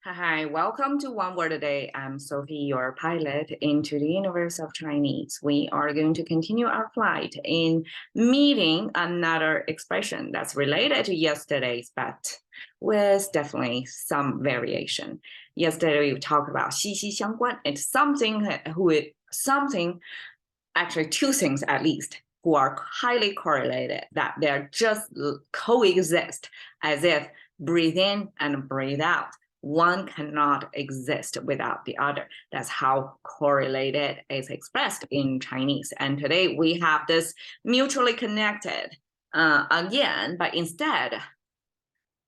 Hi, welcome to One Word a Day. I'm Sophie, your pilot into the universe of Chinese. We are going to continue our flight in meeting another expression that's related to yesterday's, but with definitely some variation. Yesterday we talked about 息息相关. It's something, actually two things at least, who are highly correlated, that they're just coexist as if breathe in and breathe out. One cannot exist without the other. That's how correlated is expressed in Chinese. And today we have this mutually connected again, but instead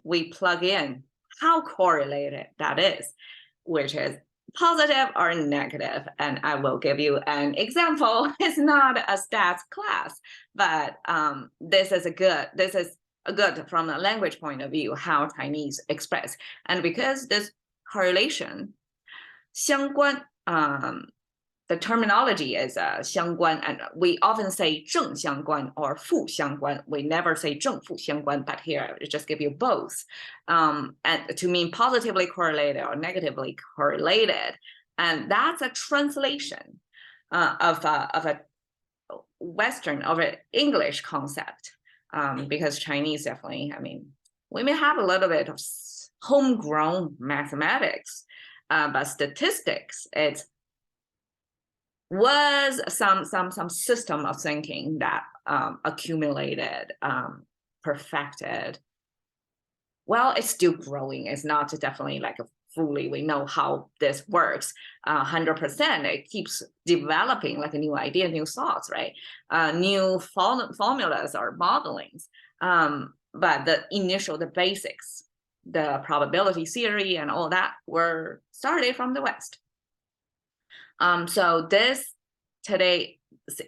we plug in how correlated that is, which is positive or negative. And I will give you an example. It's not a stats class, but this is a good from a language point of view, how Chinese express. And because this correlation, 相关, the terminology is 相关, and we often say 正相关 or 负相关. We never say 正负相关, but here it just give you both, and to mean positively correlated or negatively correlated. And that's a translation of a Western, of an English concept. Because Chinese definitely, I mean, we may have a little bit of homegrown mathematics, but statistics, it was some system of thinking that accumulated, perfected. Well, it's still growing. It's not definitely like a fully we know how this works 100%. It keeps developing like a new idea, new thoughts, right? New formulas or modelings, but the basics, the probability theory and all that were started from the West. So this today's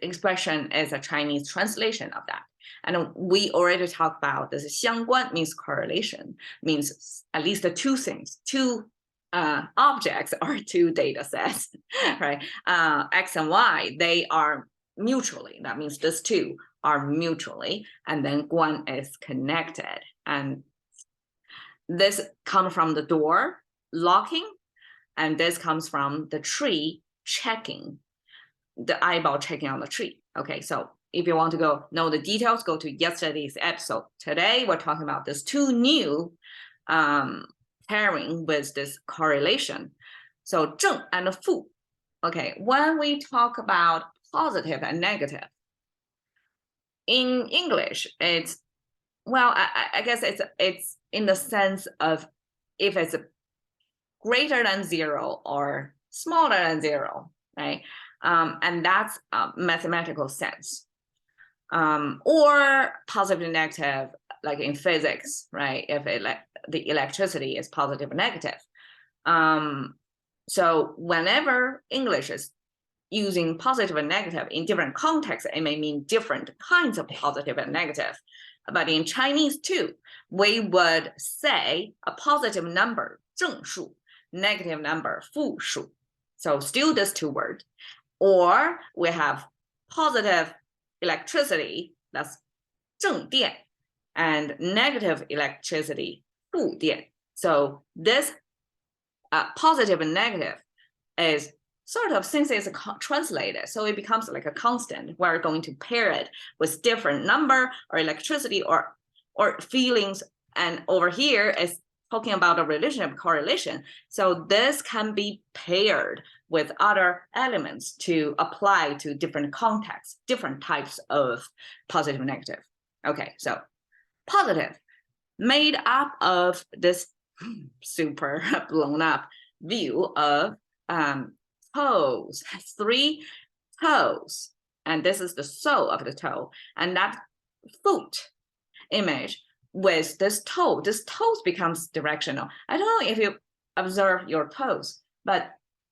expression is a Chinese translation of that. And we already talked about this. 相关 means correlation, means at least the two things, two objects or two data sets, right? X and Y, they are mutually. That means these two are mutually, and then 关 is connected. And this comes from the door locking, and this comes from the tree checking, the eyeball checking on the tree. Okay, so if you want to know the details, go to yesterday's episode. Today, we're talking about this two new pairing with this correlation. So 正 and 负. Okay, when we talk about positive and negative, in English, it's, well, I guess it's in the sense of if it's greater than 0 or smaller than 0, right? And that's a mathematical sense. Or positive and negative, like in physics, right? If the electricity is positive or negative. So whenever English is using positive and negative in different contexts, it may mean different kinds of positive and negative. But in Chinese too, we would say a positive number, 正数, negative number, 负数. So still these two words. Or we have positive electricity, that's 正电, and negative electricity, 负电. So this positive and negative is sort of, since it's translated, so it becomes like a constant. We're going to pair it with different number or electricity or feelings. And over here is talking about a relationship correlation. So this can be paired with other elements to apply to different contexts, different types of positive and negative. Okay, so positive, made up of this super blown up view of toes, 3 toes, and this is the sole of the toe, and that foot image with this toes becomes directional. I don't know if you observe your toes, but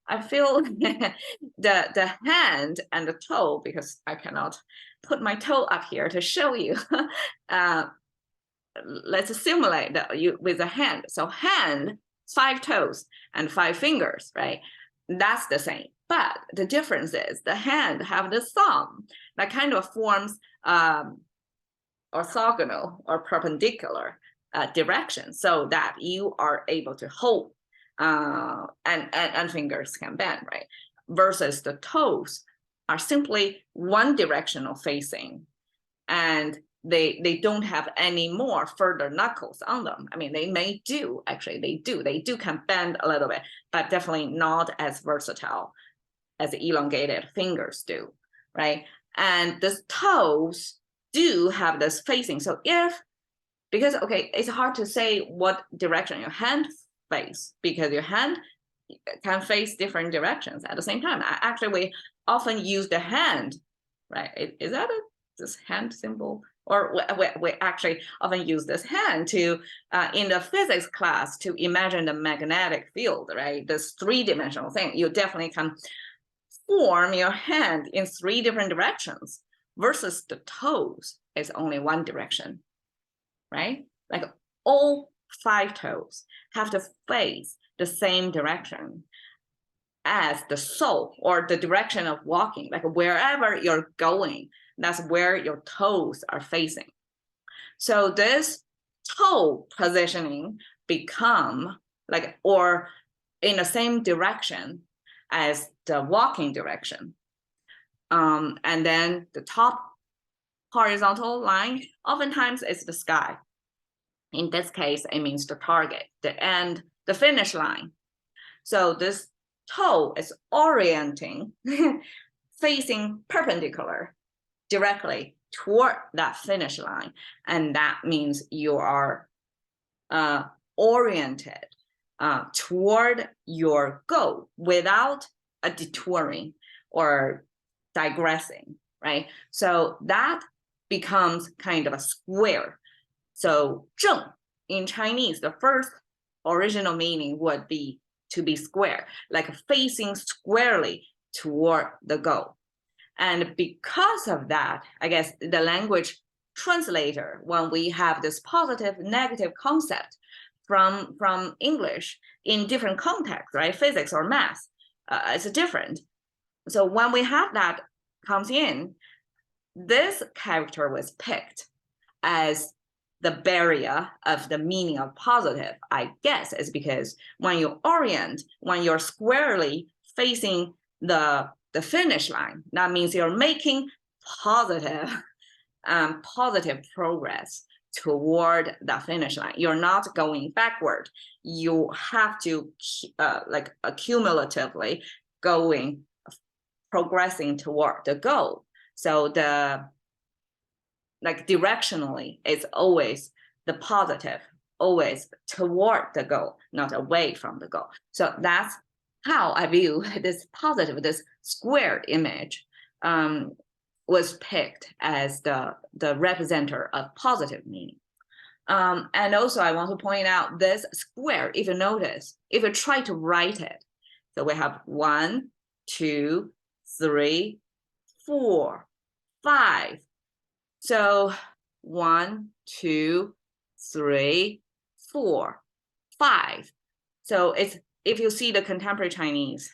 I feel the hand and the toe, because I cannot put my toe up here to show you. Let's simulate with a hand. So hand, 5 toes and 5 fingers, right? That's the same. But the difference is the hand have the thumb that kind of forms orthogonal or perpendicular direction, so that you are able to hold and fingers can bend, right? Versus the toes are simply one directional facing, and they don't have any more further knuckles on them. I mean, they may do, actually, they do can bend a little bit, but definitely not as versatile as elongated fingers do, right? And the toes do have this facing. So because, okay, it's hard to say what direction your hand face, because your hand can face different directions at the same time. Actually, we often use the hand, right? Is that this hand symbol? Or we actually often use this hand to, in the physics class, to imagine the magnetic field, right? This three-dimensional thing. You definitely can form your hand in three different directions, versus the toes is only one direction, right? Like all 5 toes have to face the same direction as the sole, or the direction of walking, like wherever you're going, that's where your toes are facing. So this toe positioning become like, or in the same direction as the walking direction. And then the top horizontal line, oftentimes it's the sky. In this case, it means the target, the end, the finish line. So this toe is orienting, facing perpendicular directly toward that finish line. And that means you are oriented toward your goal without a detouring or digressing, right? So that becomes kind of a square. So 正 in Chinese, the first original meaning would be to be square, like facing squarely toward the goal. And because of that, I guess the language translator, when we have this positive, negative concept from English in different contexts, right? Physics or math, it's different. So when we have that comes in, this character was picked as the barrier of the meaning of positive, I guess, is because when you orient, when you're squarely facing the finish line, that means you're making positive progress toward the finish line. You're not going backward. You have to like accumulatively progressing toward the goal. So the like directionally, it's always the positive, always toward the goal, not away from the goal. So that's how I view this positive, this square image was picked as the representative of positive meaning. And also I want to point out this square, if you notice, if you try to write it, so we have 1, 2, 3, 4, 5. So 1, 2, 3, 4, 5. So it's, if you see the contemporary Chinese,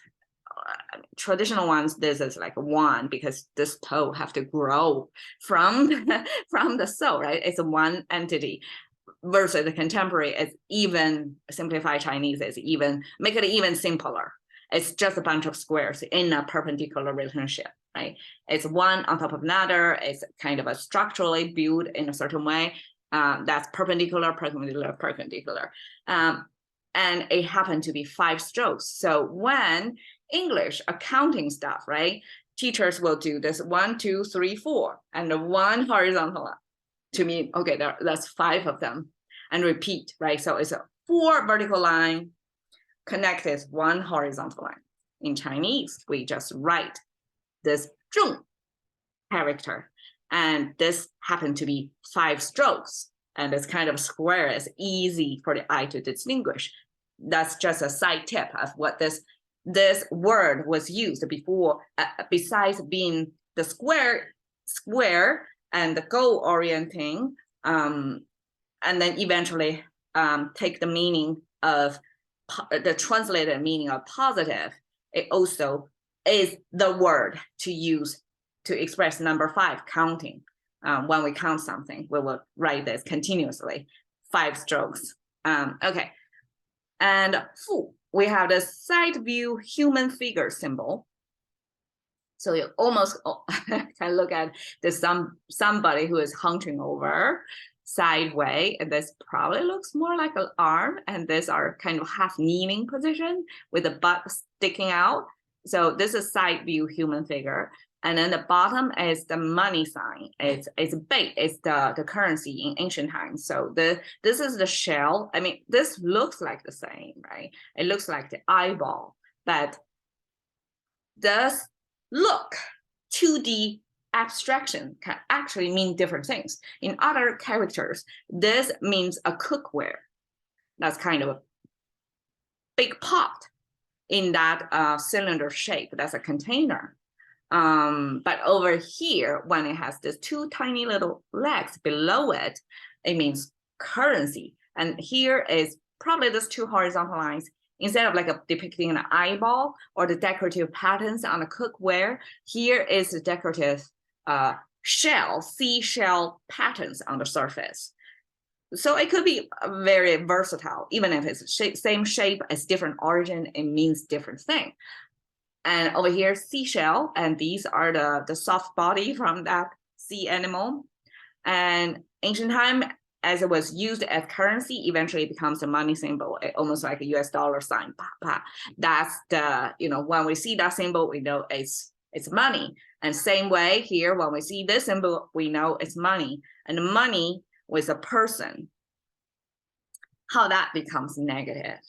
traditional ones, this is like 1 because this toe have to grow from the sole, right? It's one entity. Versus the contemporary, it's even simplified Chinese, is even make it even simpler. It's just a bunch of squares in a perpendicular relationship, right? It's one on top of another. It's kind of a structurally built in a certain way. That's perpendicular, perpendicular, perpendicular. And it happened to be 5 strokes. So when English accounting stuff, right? Teachers will do this 1, 2, 3, 4, and 1 horizontal line to mean, okay, that's 5 of them, and repeat, right? So it's a 4 vertical line connected 1 horizontal line. In Chinese, we just write this 正 character, and this happened to be 5 strokes, and it's kind of square. It's easy for the eye to distinguish. That's just a side tip of what this word was used before, besides being the square and the goal orienting, and then eventually take the meaning of the translated meaning of positive. It also is the word to use to express number 5, counting. When we count something, we will write this continuously, 5 strokes. Okay. And fu, we have the side view human figure symbol. So you almost can look at this somebody who is hunching over sideways, and this probably looks more like an arm, and these are kind of half kneeling position with the butt sticking out. So this is side view human figure. And then the bottom is the money sign. It's bait, it's the currency in ancient times. So this is the shell. I mean, this looks like the same, right? It looks like the eyeball, but does look 2D abstraction can actually mean different things. In other characters, this means a cookware. That's kind of a big pot in that cylinder shape. That's a container. But over here, when it has these two tiny little legs below it, it means currency. And here is probably those two horizontal lines. Instead of like depicting an eyeball or the decorative patterns on the cookware, here is the decorative seashell patterns on the surface. So it could be very versatile, even if it's same shape as different origin, it means different thing. And over here, seashell, and these are the soft body from that sea animal. And ancient time, as it was used as currency, eventually it becomes a money symbol, almost like a US dollar sign. That's the, when we see that symbol, we know it's money. And same way here, when we see this symbol, we know it's money. And money with a person, how that becomes negative.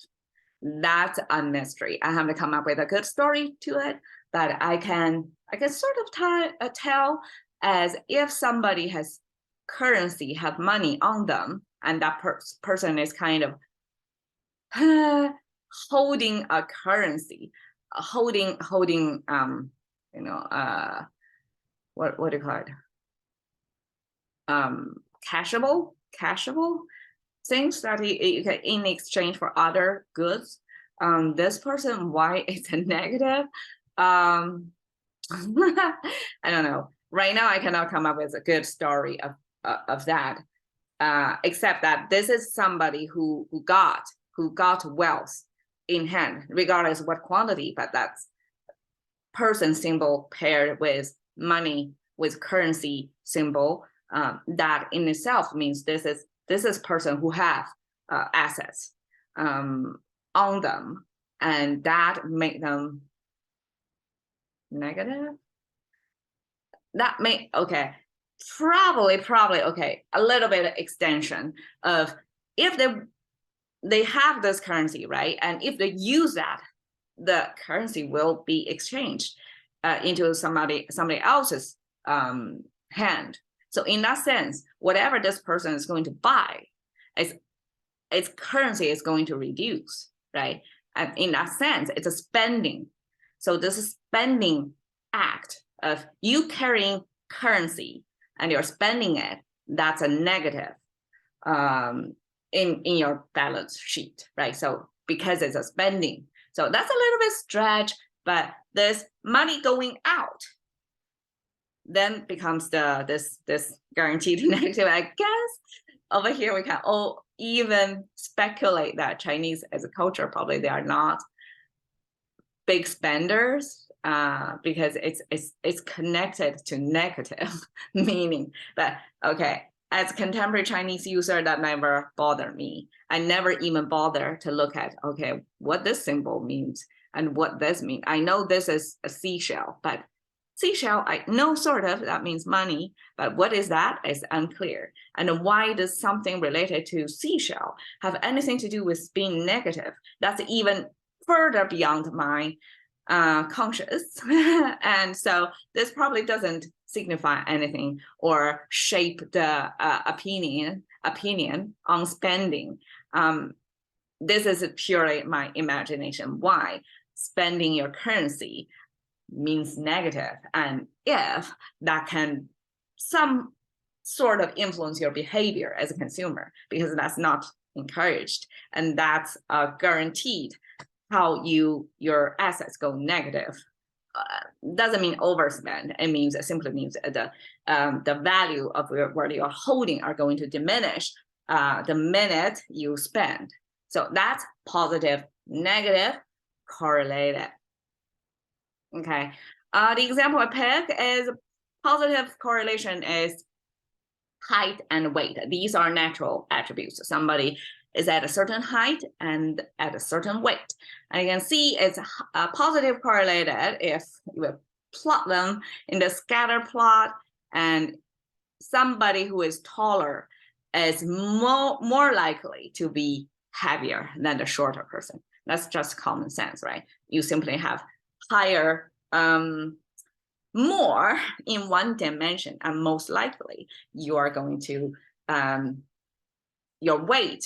That's a mystery. I have to come up with a good story to it, but I can sort of tell as if somebody has currency, have money on them, and that person is kind of holding a currency, holding what do you call it? Cashable things that you can in exchange for other goods. This person, why it's a negative? I don't know. Right now, I cannot come up with a good story of that, except that this is somebody who got wealth in hand, regardless of what quantity, but that's person symbol paired with money with currency symbol. That in itself means this is person who have assets on them, and that make them negative. That may probably a little bit of extension of if they have this currency, right, and if they use that, the currency will be exchanged into somebody else's hand. So in that sense, whatever this person is going to buy, its currency is going to reduce, right? And in that sense, it's a spending. So this is spending act of you carrying currency and you're spending it, that's a negative in your balance sheet, right? So because it's a spending. So that's a little bit stretch, but this money going out then becomes this guaranteed negative. I guess over here we can all even speculate that Chinese as a culture, probably they are not big spenders because it's connected to negative meaning. But okay, as a contemporary Chinese user, that never bothered me. I never even bother to look at, okay, what this symbol means and what this means. I know this is a seashell, but seashell, I know sort of, that means money, but what is that is unclear. And why does something related to seashell have anything to do with being negative? That's even further beyond my conscious. And so this probably doesn't signify anything or shape the opinion on spending. This is purely my imagination. Why spending your currency means negative, and if that can some sort of influence your behavior as a consumer, because that's not encouraged, and that's guaranteed how your assets go negative. Doesn't mean overspend. It simply means the value of what you're holding are going to diminish the minute you spend. So that's positive, negative, correlated. Okay. The example I pick is positive correlation is height and weight. These are natural attributes. Somebody is at a certain height and at a certain weight. And you can see it's positive correlated if you plot them in the scatter plot, and somebody who is taller is more likely to be heavier than the shorter person. That's just common sense, right? You simply have higher, more in one dimension, and most likely you are going to, your weight,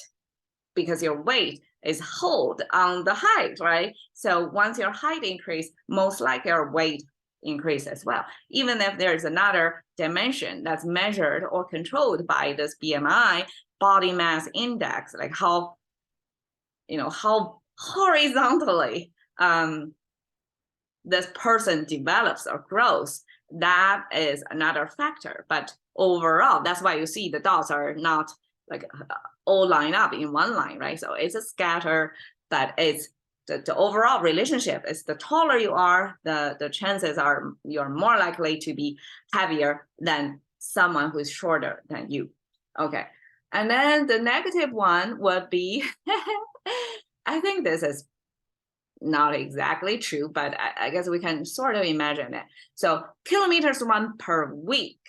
because your weight is hold on the height, right? So once your height increase, most likely your weight increase as well. Even if there's another dimension that's measured or controlled by this BMI, body mass index, like how, how horizontally this person develops or grows, that is another factor. But overall, that's why you see the dots are not like all line up in one line, right? So it's a scatter, but it's the overall relationship is the taller you are, the chances are you're more likely to be heavier than someone who's shorter than you. Okay, and then the negative one would be, I think this is not exactly true, but I guess we can sort of imagine it. So kilometers run per week.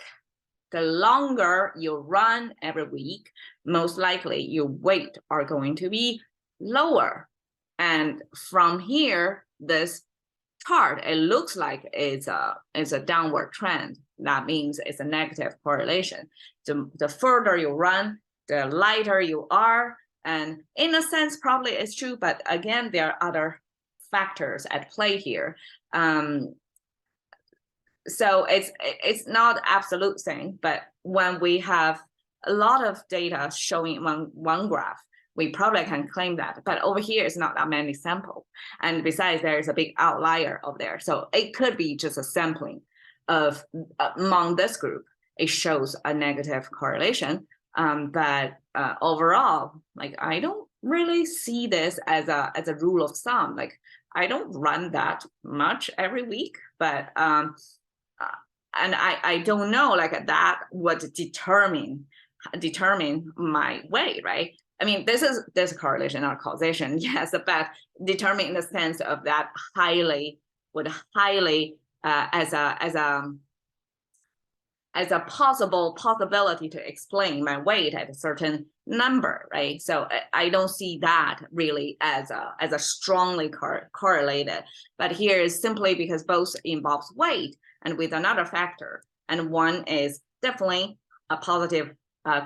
The longer you run every week, most likely your weight are going to be lower. And from here, this chart, it looks like it's a downward trend. That means it's a negative correlation. The further you run, the lighter you are. And in a sense, probably it's true, but again, there are other factors at play here. So it's not absolute thing, but when we have a lot of data showing one graph, we probably can claim that. But over here, it's not that many samples. And besides, there is a big outlier over there. So it could be just a sampling of among this group. It shows a negative correlation. But overall, like I don't really see this as a rule of thumb. Like I don't run that much every week, but and I don't know, like that would determine my weight, right? I mean, there's a correlation, not causation, yes, but determine in the sense of that highly as a possibility to explain my weight at a certain number, right? So I don't see that really as a strongly correlated. But here is simply because both involves weight and with another factor, and one is definitely a positive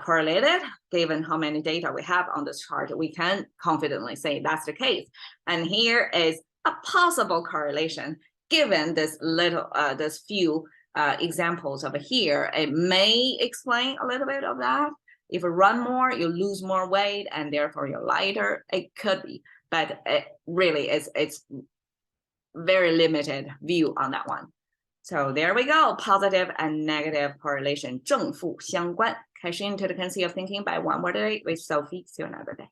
correlated. Given how many data we have on this chart, we can confidently say that's the case. And here is a possible correlation given this this few examples over here. It may explain a little bit of that. If you run more, you lose more weight, and therefore you're lighter. It could be, but it really it's very limited view on that one. So there we go, positive and negative correlation, 正负相关. Cash into the currency of thinking by one word a day with Sophie. See you another day.